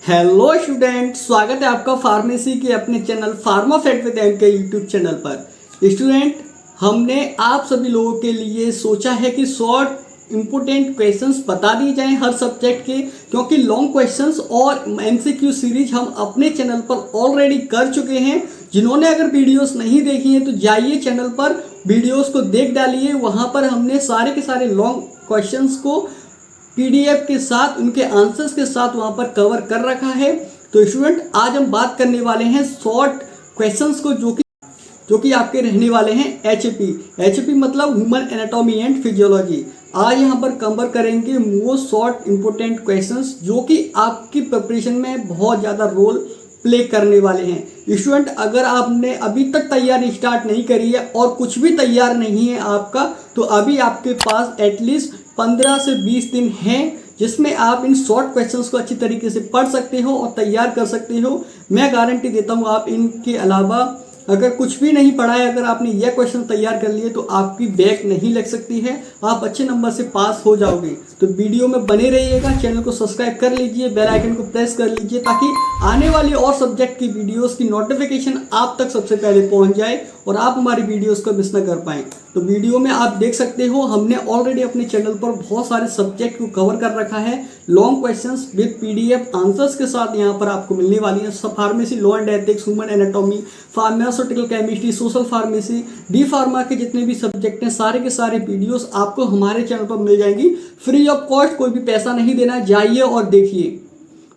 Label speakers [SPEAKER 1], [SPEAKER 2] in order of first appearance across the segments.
[SPEAKER 1] Hello student, स्वागत है आपका फार्मेसी के अपने channel pharma fact with M K YouTube channel पर। स्टूडेंट, हमने आप सभी लोगों के लिए सोचा है कि शॉर्ट इंपोर्टेंट क्वेश्चंस बता दिए जाएं हर सब्जेक्ट के, क्योंकि लॉन्ग क्वेश्चंस और एमसीक्यू सीरीज हम अपने चैनल पर ऑलरेडी कर चुके हैं। जिन्होंने अगर वीडियोस नहीं देखी हैं तो जाइए चैनल पर, वीडियोस को देख डालिए। वहां पर हमने सारे के सारे लॉन्ग क्वेश्चंस को पीडीएफ के साथ, उनके आंसर्स के साथ वहां पर कवर कर रखा है। तो स्टूडेंट, आज हम बात करने वाले हैं शॉर्ट क्वेश्चंस को, जो कि आपके रहने वाले हैं एचपी मतलब ह्यूमन एनाटॉमी एंड फिजियोलॉजी। आज यहाँ पर कवर करेंगे मोस्ट शॉर्ट इंपोर्टेंट क्वेश्चंस जो कि आपकी प्रिपरेशन में बहुत ज़्यादा रोल प्ले करने वाले हैं। स्टूडेंट, अगर आपने अभी तक तैयारी स्टार्ट नहीं करी है और कुछ भी तैयार नहीं है आपका, तो अभी आपके पास एटलीस्ट 15 से 20 दिन हैं जिसमें आप इन शॉर्ट क्वेश्चंस को अच्छी तरीके से पढ़ सकते हो और तैयार कर सकते हो। मैं गारंटी देता हूँ, आप इनके अलावा अगर कुछ भी नहीं पढ़ा है, अगर आपने यह क्वेश्चन तैयार कर लिए तो आपकी बैक नहीं लग सकती है, आप अच्छे नंबर से पास हो जाओगे। तो वीडियो में बने रहिएगा, चैनल को सब्सक्राइब कर लीजिए, बेल आइकन को प्रेस कर लीजिए ताकि आने वाली और सब्जेक्ट की वीडियोस की नोटिफिकेशन आप तक सबसे पहले पहुंच जाए और आप हमारी वीडियोस को मिस न कर पाएँ। तो वीडियो में आप देख सकते हो, हमने ऑलरेडी अपने चैनल पर बहुत सारे सब्जेक्ट को कवर कर रखा है। Long questions with PDF answers के साथ यहाँ पर आपको मिलने वाली है। Pharmacy, law and ethics, human anatomy, pharmaceutical chemistry, social pharmacy, D pharma के जितने भी सब्जेक्ट हैं, सारे के सारे वीडियोस आपको हमारे चैनल पर मिल जाएंगी फ्री ऑफ कॉस्ट। कोई भी पैसा नहीं देना, जाइए और देखिए।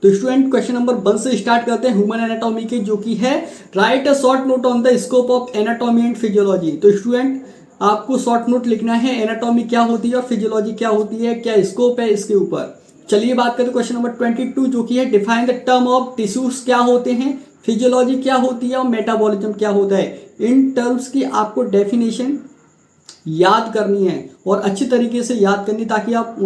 [SPEAKER 1] तो स्टूडेंट, क्वेश्चन नंबर 1 से स्टार्ट करते हैं ह्यूमन एनाटॉमी के, जो कि है write a short note on the scope of anatomy and physiology. तो स्टूडेंट, आपको शॉर्ट नोट लिखना है, एनाटॉमी क्या होती है और फिजियोलॉजी क्या होती है, क्या स्कोप है इसके ऊपर। चलिए बात करें क्वेश्चन नंबर 22, जो कि है define the term of tissues क्या होते हैं, फिजियोलॉजी क्या होती है और मेटाबॉलिज्म क्या होता है। इन टर्म्स की आपको डेफिनेशन याद करनी है और अच्छी तरीके से याद करनी, ताकि आप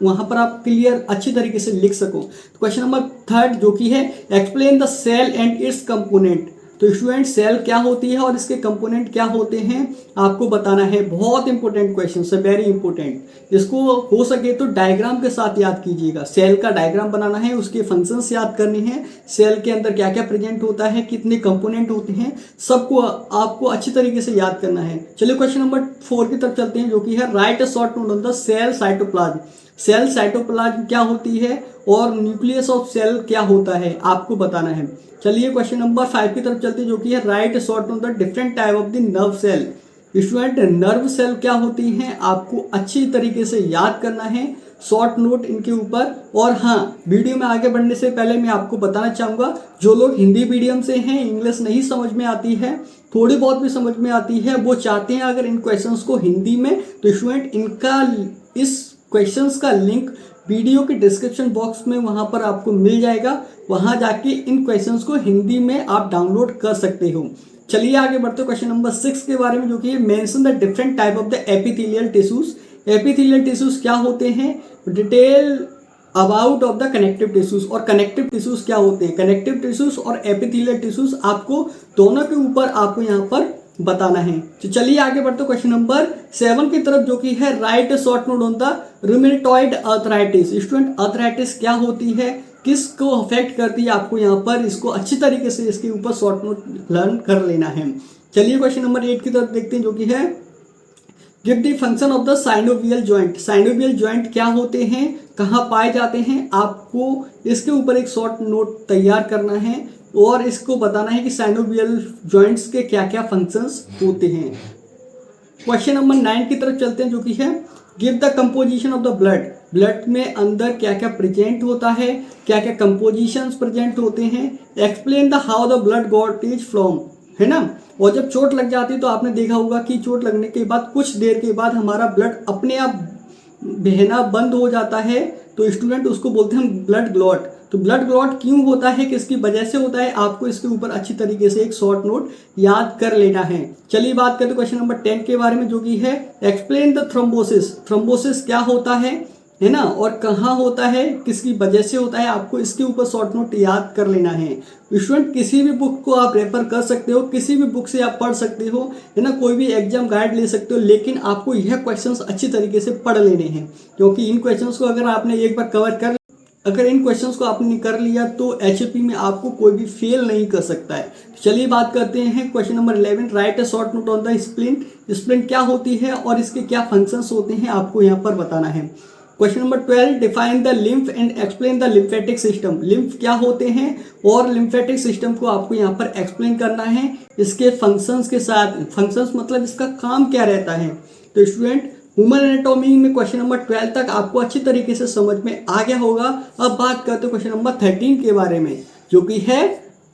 [SPEAKER 1] वहां पर आप क्लियर अच्छी तरीके से लिख सको। तो क्वेश्चन नंबर 3, जो कि है explain the cell and its component. तो स्टूडेंट, सेल क्या होती है और इसके कंपोनेंट क्या होते हैं आपको बताना है। बहुत इंपॉर्टेंट क्वेश्चन है, वेरी इंपॉर्टेंट। इसको हो सके तो डायग्राम के साथ याद कीजिएगा। सेल का डायग्राम बनाना है, उसके फंक्शंस याद करने हैं, सेल के अंदर क्या क्या प्रेजेंट होता है, कितने कंपोनेंट होते हैं, सबको आपको अच्छी तरीके से याद करना है। चलिए क्वेश्चन नंबर 4 की तरफ चलते हैं, जो कि है write a short note on the cell cytoplasm. Cell cytoplasm क्या होती है और न्यूक्लियस ऑफ सेल क्या होता है आपको बताना है। चलिए क्वेश्चन नंबर 5 की तरफ चलते हैं, जो कि है write short on the different type of the nerve cell. Student, nerve cell क्या होती हैं आपको अच्छी तरीके से याद करना है, शॉर्ट नोट इनके ऊपर। और हाँ, वीडियो में आगे बढ़ने से पहले मैं आपको बताना चाहूँगा, जो लोग हिंदी मीडियम से हैं, इंग्लिश नहीं समझ में आती है, थोड़ी बहुत भी समझ में आती है, वो चाहते हैं अगर इन क्वेश्चंस को हिंदी में, तो स्टूडेंट इनका इस क्वेश्चंस का लिंक वीडियो के डिस्क्रिप्शन बॉक्स में वहां पर आपको मिल जाएगा। वहां जाके इन क्वेश्चंस को हिंदी में आप डाउनलोड कर सकते हो। चलिए आगे बढ़ते हैं क्वेश्चन नंबर 6 के बारे में, जो कि mention the different type of the epithelial tissues. Epithelial tissues क्या होते हैं, detail about of the connective tissues. और कनेक्टिव टिश्यूज क्या होते हैं, कनेक्टिव टिश्यूज और एपिथेलियल टिश्यूज आपको दोनों के ऊपर आपको यहाँ पर बताना है। तो चलिए आगे बढ़ते क्वेश्चन नंबर 7 की तरफ, जो कि है write short note on the rheumatoid arthritis. Student, arthritis क्या होती है, किसको अफेक्ट करती है, आपको यहाँ पर इसको अच्छी तरीके से इसके ऊपर शॉर्ट नोट लर्न कर लेना है। चलिए क्वेश्चन नंबर 8 की तरफ देखते हैं, जो कि है give the function of the synovial joint. Synovial joint क्या होते हैं, कहाँ पाए जाते हैं, आपको इसके ऊपर एक शॉर्ट नोट तैयार करना है और इसको बताना है कि साइनोवियल जॉइंट्स के क्या क्या फंक्शंस होते हैं। क्वेश्चन नंबर 9 की तरफ चलते हैं, जो कि है give the composition of the blood. Blood में अंदर क्या क्या प्रेजेंट होता है, क्या क्या कंपोजिशंस प्रेजेंट होते हैं। Explain the how the blood got is from, है ना। और जब चोट लग जाती है तो आपने देखा होगा कि चोट लगने के बाद कुछ देर के बाद हमारा ब्लड अपने आप बहना बंद हो जाता है, तो स्टूडेंट उसको बोलते हैं ब्लड क्लॉट। तो ब्लड क्लॉट क्यों होता है, किसकी वजह से होता है, आपको इसके ऊपर अच्छी तरीके से एक शॉर्ट नोट याद कर लेना है। चलिए बात करते हैं क्वेश्चन नंबर 10 के बारे में, जो कि है एक्सप्लेन द थ्रोम्बोसिस। थ्रोम्बोसिस क्या होता है ना, और कहाँ होता है, किसकी वजह से होता है, आपको इसके ऊपर शॉर्ट नोट याद कर लेना है। स्टूडेंट, किसी भी बुक को आप रेफर कर सकते हो, किसी भी बुक से आप पढ़ सकते हो, है ना, कोई भी एग्जाम गाइड ले सकते हो, लेकिन आपको यह क्वेश्चंस अच्छी तरीके से पढ़ लेने हैं, क्योंकि इन क्वेश्चंस को अगर आपने एक बार कवर कर अगर इन क्वेश्चंस को आपने कर लिया तो एचएपी में आपको कोई भी फेल नहीं कर सकता है। चलिए बात करते हैं question number 11, right a short note on the splint. Splint क्या होती है और इसके क्या फंक्शंस होते हैं आपको यहाँ पर बताना है। Question number 12, define the lymph and explain the lymphatic system. Lymph क्या होते हैं और लिम्फेटिक सिस्टम को आपको यहाँ पर एक्सप्लेन करना है इसके फंक्शंस के साथ। फंक्शंस मतलब इसका काम क्या रहता है। तो स्टूडेंट ह्यूमन एनाटॉमी में क्वेश्चन नंबर 12 तक आपको अच्छी तरीके से समझ में आ गया होगा। अब बात करते हैं क्वेश्चन नंबर 13 के बारे में, जो कि है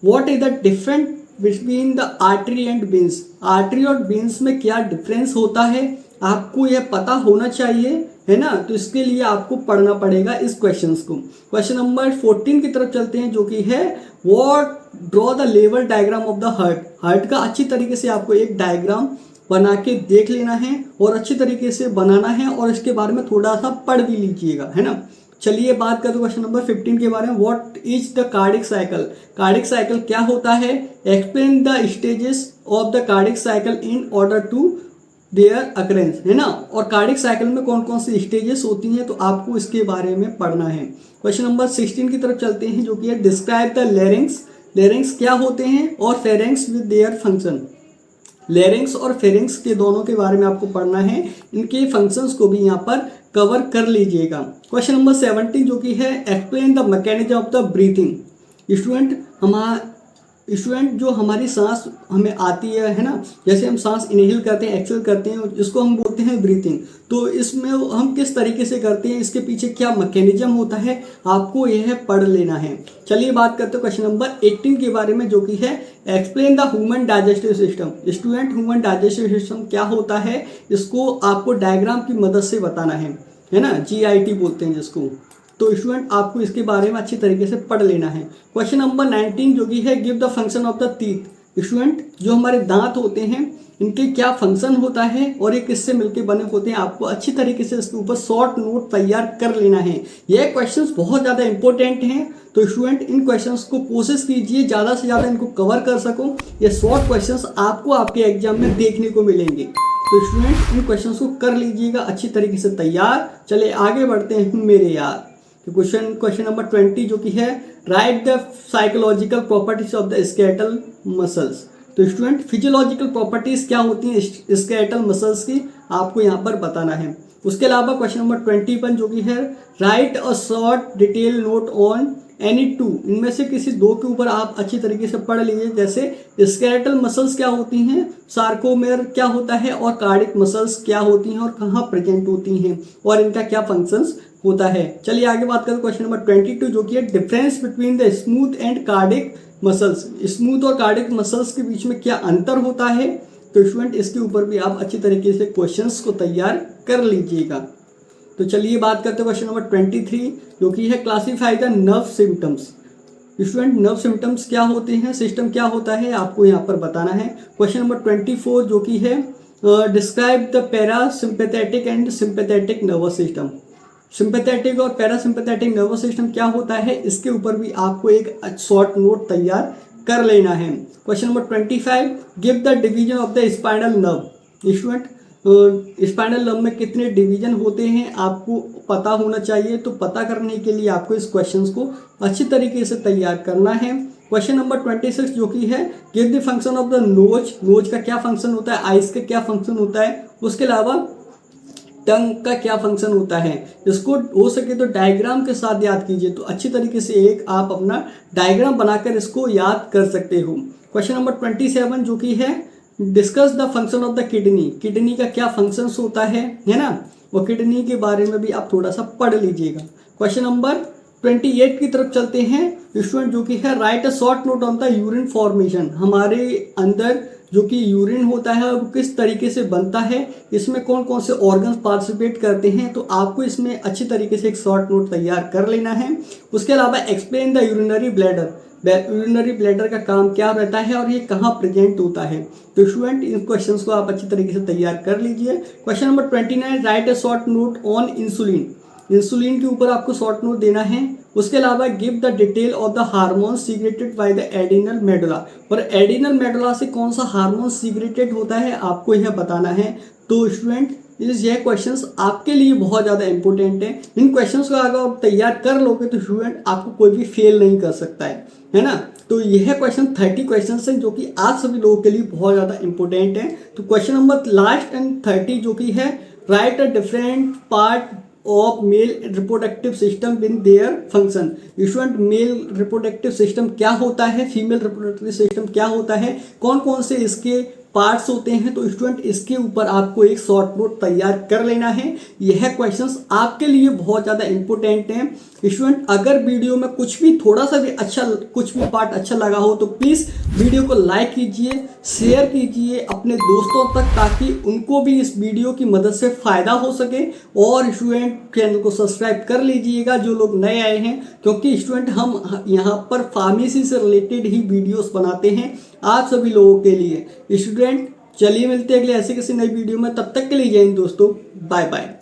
[SPEAKER 1] what is the difference between the artery and veins. Artery और वेन्स में क्या डिफरेंस होता है आपको यह पता होना चाहिए, है ना। तो इसके लिए आपको पढ़ना पड़ेगा इस क्वेश्चंस को। क्वेश्चन नंबर 14 की तरफ चलते हैं, जो कि है what draw the level diagram of the heart. Heart का अच्छी तरीके से आपको एक डायग्राम बना के देख लेना है और अच्छी तरीके से बनाना है और इसके बारे में थोड़ा सा पढ़ भी लीजिएगा, है ना। चलिए बात करते हैं क्वेश्चन नंबर 15 के बारे में, what is the cardiac cycle. Cardiac cycle क्या होता है, explain the stages of the cardiac cycle in order to their occurrence, है ना। और कार्डिक साइकिल में कौन कौन सी स्टेजेस होती हैं तो आपको इसके बारे में पढ़ना है। क्वेश्चन नंबर 16 की तरफ चलते हैं, जो कि है डिस्क्राइब द लेरिंग्स। लेरिंग्स क्या होते हैं और pharynx with their function. Larynx और फेरिंग्स के दोनों के बारे में आपको पढ़ना है, इनके फंक्शंस को भी यहाँ पर कवर कर लीजिएगा। क्वेश्चन नंबर 17, जो कि है explain the mechanism of the breathing. Student जो हमारी सांस हमें आती है ना, जैसे हम सांस इनहेल करते हैं, एक्सेल करते हैं, जिसको हम बोलते हैं ब्रीथिंग। तो इसमें हम किस तरीके से करते हैं, इसके पीछे क्या मैकेनिज्म होता है, आपको यह पढ़ लेना है। चलिए बात करते हैं क्वेश्चन नंबर 18 के बारे में, जो कि है explain the human digestive system. Student human digestive system क्या होता है, इसको आपको डायग्राम की मदद से बताना है ना, GIT बोलते हैं जिसको। तो स्टूडेंट आपको इसके बारे में अच्छी तरीके से पढ़ लेना है। क्वेश्चन नंबर 19, जो कि है give the function of the teeth. Student जो हमारे दांत होते हैं इनके क्या फंक्शन होता है और ये किससे मिलके बने होते हैं, आपको अच्छी तरीके से इसके ऊपर शॉर्ट नोट तैयार कर लेना है। यह क्वेश्चंस बहुत ज़्यादा इंपॉर्टेंट हैं, तो स्टूडेंट इन क्वेश्चंस को कोशिश कीजिए ज़्यादा से ज़्यादा इनको कवर कर सको। ये शॉर्ट क्वेश्चंस आपको आपके एग्जाम में देखने को मिलेंगे, तो स्टूडेंट इन क्वेश्चंस को कर लीजिएगा अच्छी तरीके से तैयार। चलिए आगे बढ़ते हैं मेरे यार। तो क्वेश्चन नंबर 20, जो कि है right the psychological properties of the skeletal muscles. तो स्टूडेंट फिजियोलॉजिकल प्रॉपर्टीज क्या होती हैं स्केलेटल मसल्स की, आपको यहाँ पर बताना है। उसके अलावा क्वेश्चन नंबर 21, जो कि है write a short detail note on any two. इनमें से किसी दो के ऊपर आप अच्छी तरीके से पढ़ लीजिए, जैसे स्केलेटल मसल्स क्या होती हैं, सार्कोमेर क्या होता है और कार्डिक मसल्स क्या होती हैं और कहाँ प्रेजेंट होती हैं और इनका क्या फंक्शंस होता है। चलिए आगे बात करें क्वेश्चन नंबर 22, जो कि है difference between the smooth and cardiac muscles. Smooth और कार्डिक मसल्स के बीच में क्या अंतर होता है, तो स्टूडेंट इसके ऊपर भी आप अच्छी तरीके से क्वेश्चंस को तैयार कर लीजिएगा। तो चलिए बात करते हैं क्वेश्चन नंबर 23, जो कि है classify the nerve symptoms. Student nerve symptoms क्या होते हैं, सिस्टम क्या होता है, आपको यहाँ पर बताना है। क्वेश्चन नंबर 24, जो कि है describe the parasympathetic and sympathetic nervous system. Sympathetic और पैरासिम्पैथेटिक नर्वस सिस्टम क्या होता है, इसके ऊपर भी आपको एक शॉर्ट नोट तैयार कर लेना है। Question number 25, give the division of the spinal nerve. Student spinal nerve में कितने डिवीजन होते हैं आपको पता होना चाहिए, तो पता करने के लिए आपको इस क्वेश्चंस को अच्छी तरीके से तैयार करना है। क्वेश्चन नंबर 26, जो कि है give the function of the nose. Nose का क्या फंक्शन होता है, आइज का क्या फंक्शन होता है, उसके अलावा टंग का क्या फंक्शन होता है। इसको हो सके तो डायग्राम के साथ याद कीजिए, तो अच्छी तरीके से एक आप अपना डायग्राम बनाकर इसको याद कर सकते हो। क्वेश्चन नंबर 27, जो कि है discuss the function of the kidney. Kidney का क्या फंक्शंस होता है ना, और किडनी के बारे में भी आप थोड़ा सा पढ़ लीजिएगा। क्वेश्चन नंबर 28 की तरफ चलते हैं स्टूडेंट, जो कि है write a short note on the urine formation. हमारे अंदर जो कि यूरिन होता है वो किस तरीके से बनता है, इसमें कौन कौन से ऑर्गन्स पार्टिसिपेट करते हैं, तो आपको इसमें अच्छी तरीके से एक शॉर्ट नोट तैयार कर लेना है। उसके अलावा explain the urinary bladder. Urinary bladder का काम क्या रहता है और ये कहाँ प्रेजेंट होता है, तो स्टूडेंट इन क्वेश्चंस को आप अच्छी तरीके से तैयार कर लीजिए। Question number 29, right a short note on insulin. Insulin के ऊपर आपको शॉर्ट नोट देना है। उसके अलावा give the detail of the hormone secreted by the adrenal medulla. और एडिनल मेडुला से कौन सा हार्मोन सीक्रेटेड होता है आपको यह बताना है। तो स्टूडेंट यह क्वेश्चंस आपके लिए बहुत ज़्यादा इंपॉर्टेंट है। इन क्वेश्चंस को अगर आप तैयार कर लोगे तो स्टूडेंट आपको कोई भी फेल नहीं कर सकता है ना। तो यह क्वेश्चन 30 क्वेश्चन हैं जो कि आप सभी लोगों के लिए बहुत ज़्यादा इंपॉर्टेंट है। तो क्वेश्चन नंबर लास्ट एंड 30 जो कि है, write a different part of male reproductive system in their function. Student, male reproductive system क्या होता है, फीमेल रिप्रोडक्टिव सिस्टम क्या होता है, कौन कौन से इसके पार्ट्स होते हैं, तो स्टूडेंट इसके ऊपर आपको एक शॉर्ट नोट तैयार कर लेना है। यह क्वेश्चंस आपके लिए बहुत ज़्यादा इंपॉर्टेंट हैं। स्टूडेंट, अगर वीडियो में कुछ भी थोड़ा सा भी अच्छा, कुछ भी पार्ट अच्छा लगा हो तो प्लीज़ वीडियो को लाइक कीजिए, शेयर कीजिए अपने दोस्तों तक, ताकि उनको भी इस वीडियो की मदद से फ़ायदा हो सके। और स्टूडेंट, चैनल को सब्सक्राइब कर लीजिएगा जो लोग नए आए हैं, क्योंकि स्टूडेंट हम यहाँ पर फार्मेसी से रिलेटेड ही वीडियोस बनाते हैं आप सभी लोगों के लिए। स्टूडेंट, चलिए मिलते हैं अगले ऐसे किसी नई वीडियो में, तब तक के लिए जय हिंद दोस्तों, बाय बाय।